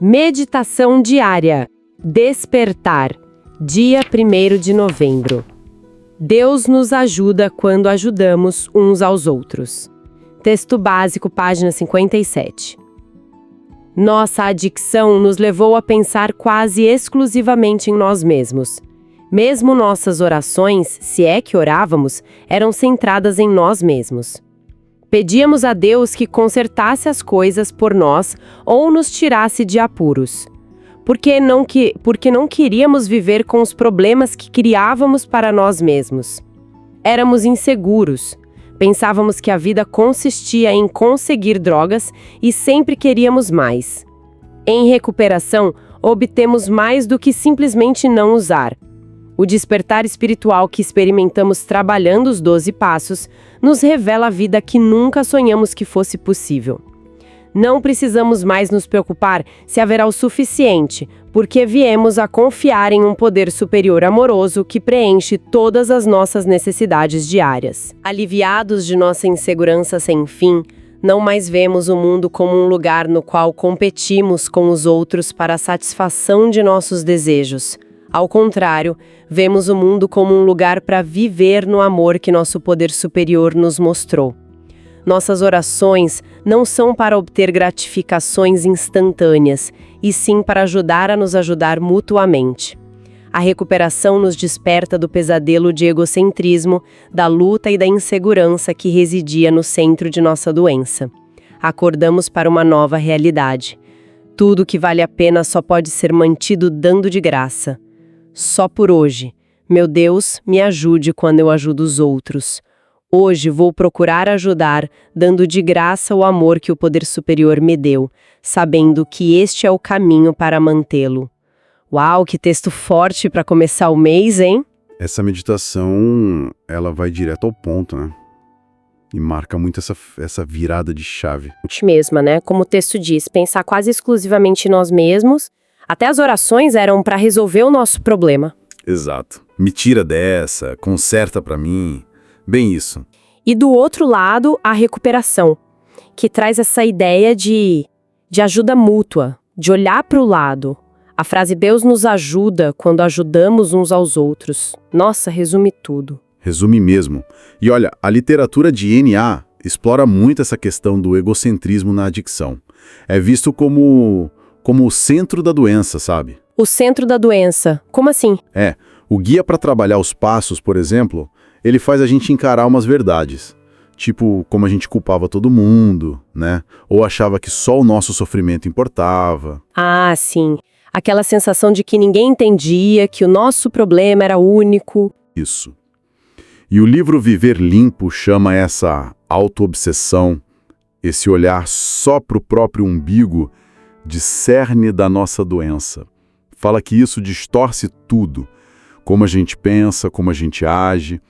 Meditação diária. Despertar. Dia 1º de novembro. Deus nos ajuda quando ajudamos uns aos outros. Texto básico, página 57. Nossa adicção nos levou a pensar quase exclusivamente em nós mesmos. Mesmo nossas orações, se é que orávamos, eram centradas em nós mesmos. Pedíamos a Deus que consertasse as coisas por nós ou nos tirasse de apuros. Porque não queríamos viver com os problemas que criávamos para nós mesmos. Éramos inseguros. Pensávamos que a vida consistia em conseguir drogas e sempre queríamos mais. Em recuperação, obtemos mais do que simplesmente não usar. O despertar espiritual que experimentamos trabalhando os 12 passos nos revela a vida que nunca sonhamos que fosse possível. Não precisamos mais nos preocupar se haverá o suficiente, porque viemos a confiar em um poder superior amoroso que preenche todas as nossas necessidades diárias. Aliviados de nossa insegurança sem fim, não mais vemos o mundo como um lugar no qual competimos com os outros para a satisfação de nossos desejos. Ao contrário, vemos o mundo como um lugar para viver no amor que nosso poder superior nos mostrou. Nossas orações não são para obter gratificações instantâneas, e sim para ajudar a nos ajudar mutuamente. A recuperação nos desperta do pesadelo de egocentrismo, da luta e da insegurança que residia no centro de nossa doença. Acordamos para uma nova realidade. Tudo que vale a pena só pode ser mantido dando de graça. Só por hoje. Meu Deus, me ajude quando eu ajudo os outros. Hoje vou procurar ajudar, dando de graça o amor que o poder superior me deu, sabendo que este é o caminho para mantê-lo. Uau, que texto forte para começar o mês, hein? Essa meditação, ela vai direto ao ponto, né? E marca muito essa virada de chave. Mesma, né? Como o texto diz, pensar quase exclusivamente em nós mesmos. Até as orações eram para resolver o nosso problema. Exato. Me tira dessa, conserta pra mim. Bem isso. E do outro lado, a recuperação, que traz essa ideia de ajuda mútua, de olhar para o lado. A frase Deus nos ajuda quando ajudamos uns aos outros. Nossa, resume tudo. Resume mesmo. E olha, a literatura de NA explora muito essa questão do egocentrismo na adicção. É visto como o centro da doença, sabe? O centro da doença. Como assim? O guia para trabalhar os passos, por exemplo, ele faz a gente encarar umas verdades. Tipo, como a gente culpava todo mundo, né? Ou achava que só o nosso sofrimento importava. Ah, sim. Aquela sensação de que ninguém entendia, que o nosso problema era único. Isso. E o livro Viver Limpo chama essa autoobsessão, esse olhar só para o próprio umbigo, de cerne da nossa doença. Fala que isso distorce tudo, como a gente pensa, como a gente age,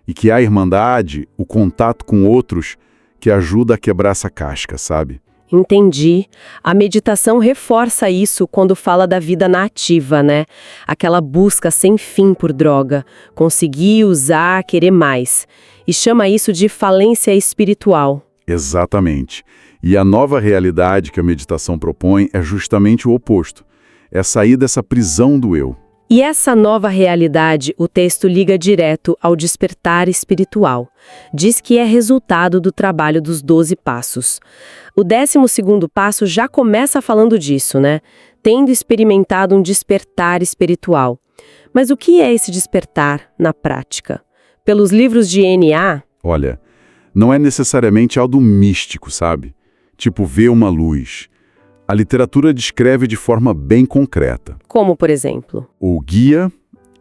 e que a irmandade, o contato com outros, que ajuda a quebrar essa casca, sabe? Entendi. A meditação reforça isso quando fala da vida na ativa, né? Aquela busca sem fim por droga, conseguir usar, querer mais. E chama isso de falência espiritual. Exatamente. E a nova realidade que a meditação propõe é justamente o oposto. É sair dessa prisão do eu. E essa nova realidade, o texto liga direto ao despertar espiritual. Diz que é resultado do trabalho dos 12 passos. O 12º passo já começa falando disso, né? Tendo experimentado um despertar espiritual. Mas o que é esse despertar na prática? Pelos livros de NA? Olha, não é necessariamente algo místico, sabe? Tipo ver uma luz. A literatura descreve de forma bem concreta. Como, por exemplo? O Guia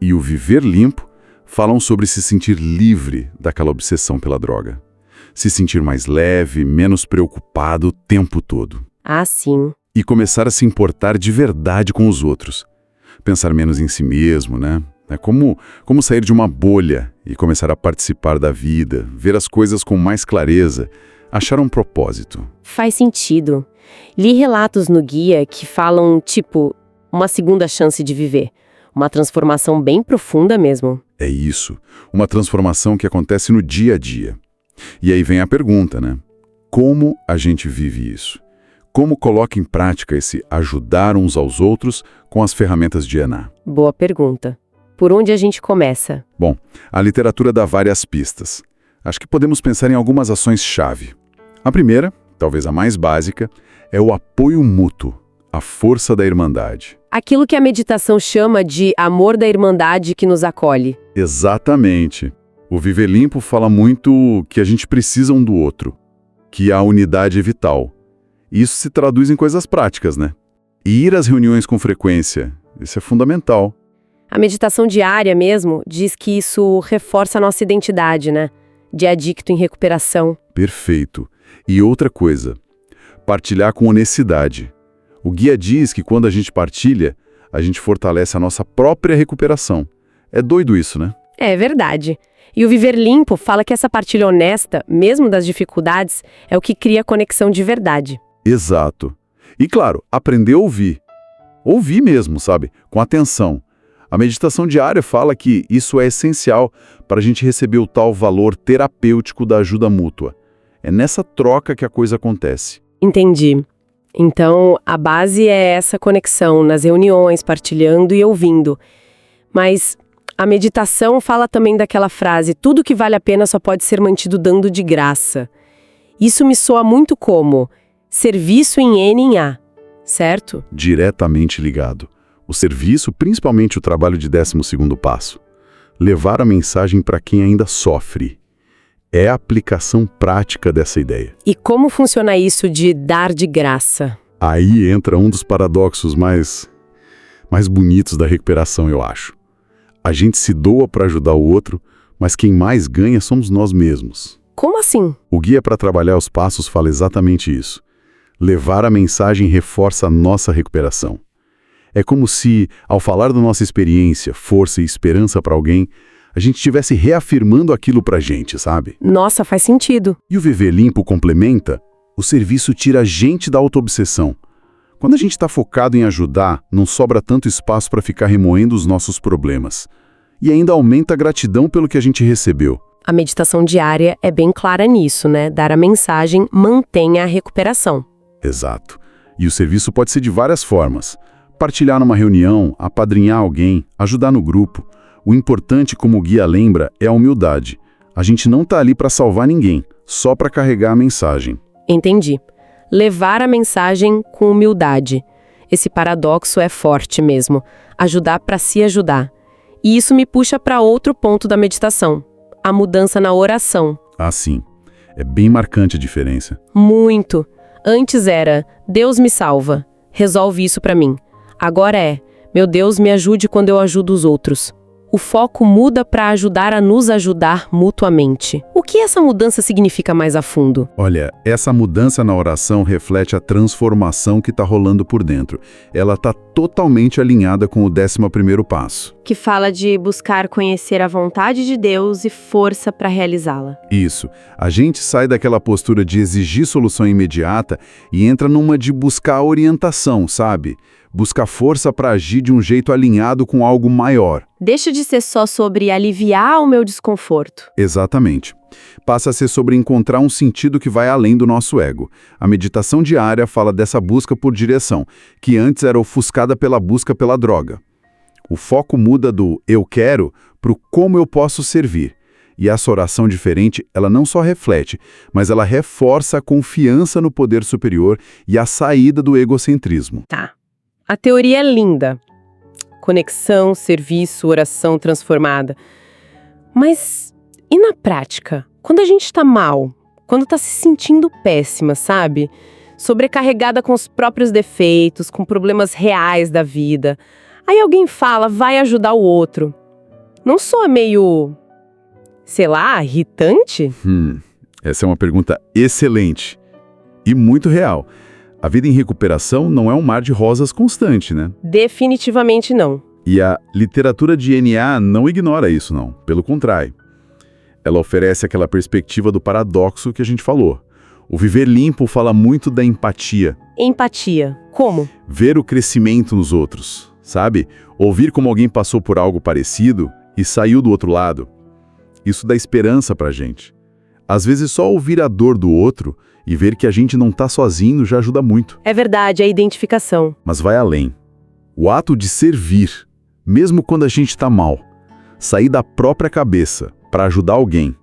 e o Viver Limpo falam sobre se sentir livre daquela obsessão pela droga. Se sentir mais leve, menos preocupado o tempo todo. Ah, sim. E começar a se importar de verdade com os outros. Pensar menos em si mesmo, né? É como sair de uma bolha e começar a participar da vida, ver as coisas com mais clareza, achar um propósito. Faz sentido. Li relatos no guia que falam, tipo, uma segunda chance de viver. Uma transformação bem profunda mesmo. É isso. Uma transformação que acontece no dia a dia. E aí vem a pergunta, né? Como a gente vive isso? como coloca em prática esse ajudar uns aos outros com as ferramentas de ENA? Boa pergunta. Por onde a gente começa? Bom, a literatura dá várias pistas. Acho que podemos pensar em algumas ações-chave. A primeira, talvez a mais básica, é o apoio mútuo, a força da irmandade. Aquilo que a meditação chama de amor da irmandade que nos acolhe. Exatamente. O Viver Limpo fala muito que a gente precisa um do outro, que a unidade é vital. Isso se traduz em coisas práticas, né? E ir às reuniões com frequência, isso é fundamental. A meditação diária mesmo diz que isso reforça a nossa identidade, né? De adicto em recuperação. Perfeito. E outra coisa, partilhar com honestidade. O guia diz que quando a gente partilha, a gente fortalece a nossa própria recuperação. É doido isso, né? É verdade. E o Viver Limpo fala que essa partilha honesta, mesmo das dificuldades, é o que cria conexão de verdade. Exato. E claro, aprender a ouvir. Ouvir mesmo, sabe? Com atenção. A meditação diária fala que isso é essencial para a gente receber o tal valor terapêutico da ajuda mútua. É nessa troca que a coisa acontece. Entendi. Então, a base é essa conexão nas reuniões, partilhando e ouvindo. Mas a meditação fala também daquela frase, tudo que vale a pena só pode ser mantido dando de graça. Isso me soa muito como serviço em N em A, certo? Diretamente ligado. O serviço, principalmente o trabalho de 12º passo. Levar a mensagem para quem ainda sofre. É a aplicação prática dessa ideia. E como funciona isso de dar de graça? Aí entra um dos paradoxos mais bonitos da recuperação, eu acho. A gente se doa para ajudar o outro, mas quem mais ganha somos nós mesmos. Como assim? O Guia para Trabalhar os Passos fala exatamente isso. Levar a mensagem reforça a nossa recuperação. É como se, ao falar da nossa experiência, força e esperança para alguém, a gente estivesse reafirmando aquilo pra gente, sabe? Nossa, faz sentido. E o Viver Limpo complementa, o serviço tira a gente da autoobsessão. Quando a gente está focado em ajudar, não sobra tanto espaço para ficar remoendo os nossos problemas. E ainda aumenta a gratidão pelo que a gente recebeu. A meditação diária é bem clara nisso, né? Dar a mensagem mantém a recuperação. Exato. E o serviço pode ser de várias formas. Partilhar numa reunião, apadrinhar alguém, ajudar no grupo. O importante, como o guia lembra, é a humildade. A gente não está ali para salvar ninguém, só para carregar a mensagem. Entendi. Levar a mensagem com humildade. Esse paradoxo é forte mesmo. Ajudar para se ajudar. E isso me puxa para outro ponto da meditação. A mudança na oração. Ah, sim. É bem marcante a diferença. Muito. Antes era, Deus me salva. Resolve isso para mim. Agora é, meu Deus me ajude quando eu ajudo os outros. O foco muda para ajudar a nos ajudar mutuamente. O que essa mudança significa mais a fundo? Olha, essa mudança na oração reflete a transformação que está rolando por dentro. Ela está totalmente alinhada com o 11º passo. Que fala de buscar conhecer a vontade de Deus e força para realizá-la. Isso. A gente sai daquela postura de exigir solução imediata e entra numa de buscar orientação, sabe? Buscar força para agir de um jeito alinhado com algo maior. Deixa de ser só sobre aliviar o meu desconforto. Exatamente. Passa a ser sobre encontrar um sentido que vai além do nosso ego. A meditação diária fala dessa busca por direção, que antes era ofuscada pela busca pela droga. O foco muda do eu quero para o como eu posso servir. E essa oração diferente, ela não só reflete, mas ela reforça a confiança no poder superior e a saída do egocentrismo. Tá. A teoria é linda. Conexão, serviço, oração transformada. Mas e na prática? Quando a gente está mal, quando está se sentindo péssima, sabe? Sobrecarregada com os próprios defeitos, com problemas reais da vida. Aí alguém fala, vai ajudar o outro. Não soa meio, sei lá, irritante? Essa é uma pergunta excelente e muito real. A vida em recuperação não é um mar de rosas constante, né? Definitivamente não. E a literatura de NA não ignora isso, não. Pelo contrário. Ela oferece aquela perspectiva do paradoxo que a gente falou. O Viver Limpo fala muito da empatia. Empatia. Como? Ver o crescimento nos outros, sabe? Ouvir como alguém passou por algo parecido e saiu do outro lado. Isso dá esperança pra gente. Às vezes só ouvir a dor do outro e ver que a gente não está sozinho já ajuda muito. É verdade, a identificação. Mas vai além. O ato de servir, mesmo quando a gente está mal, sair da própria cabeça para ajudar alguém,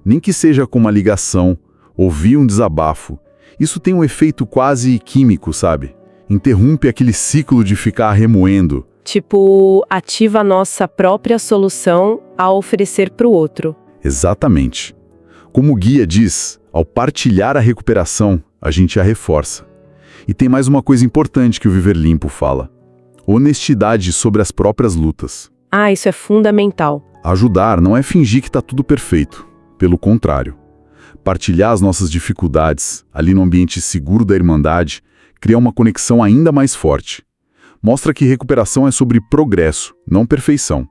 nem que seja com uma ligação, ouvir um desabafo, isso tem um efeito quase químico, sabe? Interrompe aquele ciclo de ficar remoendo. Tipo, ativa a nossa própria solução a oferecer para o outro. Exatamente. Como o guia diz, ao partilhar a recuperação, a gente a reforça. E tem mais uma coisa importante que o Viver Limpo fala: honestidade sobre as próprias lutas. Ah, isso é fundamental. Ajudar não é fingir que está tudo perfeito. Pelo contrário. Partilhar as nossas dificuldades, ali no ambiente seguro da Irmandade, cria uma conexão ainda mais forte. Mostra que recuperação é sobre progresso, não perfeição.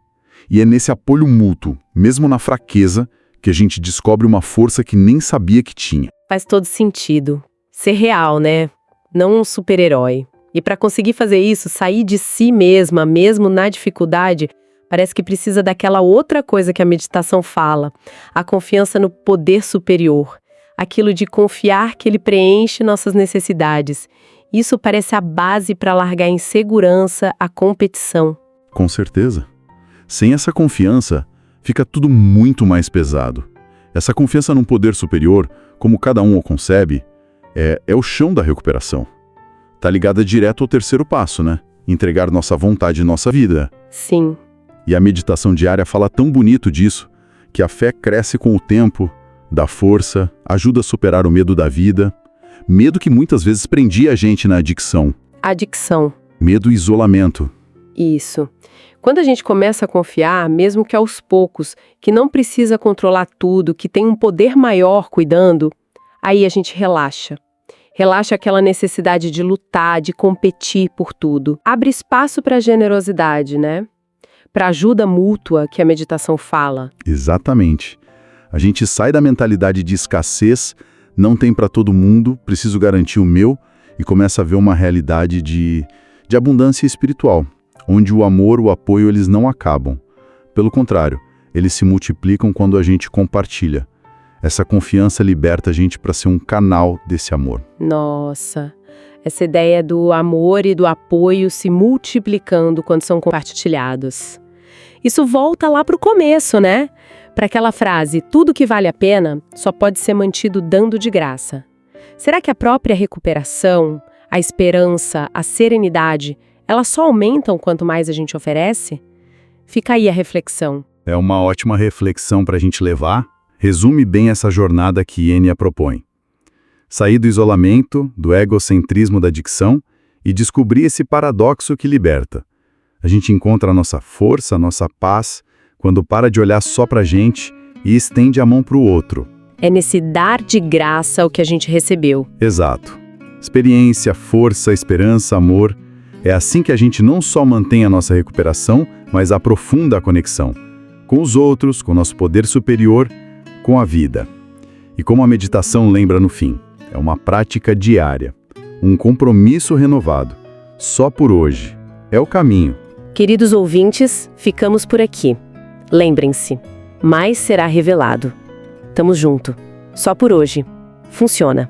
E é nesse apoio mútuo, mesmo na fraqueza, que a gente descobre uma força que nem sabia que tinha. Faz todo sentido. Ser real, né? Não um super-herói. E para conseguir fazer isso, sair de si mesma, mesmo na dificuldade, parece que precisa daquela outra coisa que a meditação fala, a confiança no poder superior, aquilo de confiar que ele preenche nossas necessidades. Isso parece a base para largar em segurança a competição. Com certeza. Sem essa confiança, fica tudo muito mais pesado. Essa confiança num poder superior, como cada um o concebe, é o chão da recuperação. Tá ligada direto ao terceiro passo, né? Entregar nossa vontade e nossa vida. Sim. E a meditação diária fala tão bonito disso, que a fé cresce com o tempo, dá força, ajuda a superar o medo da vida, medo que muitas vezes prendia a gente na adicção. Adicção. Medo e isolamento. Isso. Quando a gente começa a confiar, mesmo que aos poucos, que não precisa controlar tudo, que tem um poder maior cuidando, aí a gente relaxa. Relaxa aquela necessidade de lutar, de competir por tudo. Abre espaço para a generosidade, né? Para ajuda mútua que a meditação fala. Exatamente. A gente sai da mentalidade de escassez, não tem para todo mundo, preciso garantir o meu, e começa a ver uma realidade de abundância espiritual, onde o amor, o apoio, eles não acabam. Pelo contrário, eles se multiplicam quando a gente compartilha. Essa confiança liberta a gente para ser um canal desse amor. Nossa, essa ideia do amor e do apoio se multiplicando quando são compartilhados. Isso volta lá para o começo, né? Para aquela frase, tudo que vale a pena só pode ser mantido dando de graça. Será que a própria recuperação, a esperança, a serenidade, elas só aumentam quanto mais a gente oferece? Fica aí a reflexão. É uma ótima reflexão para a gente levar. Resume bem essa jornada que Enya propõe. Sair do isolamento, do egocentrismo da adicção e descobrir esse paradoxo que liberta. A gente encontra a nossa força, a nossa paz, quando para de olhar só pra gente e estende a mão pro outro. É nesse dar de graça o que a gente recebeu. Exato. Experiência, força, esperança, amor. É assim que a gente não só mantém a nossa recuperação, mas aprofunda a conexão com os outros, com o nosso poder superior, com a vida. E como a meditação lembra no fim, é uma prática diária, um compromisso renovado, só por hoje. É o caminho. Queridos ouvintes, ficamos por aqui. Lembrem-se, mais será revelado. Tamo junto. Só por hoje. Funciona.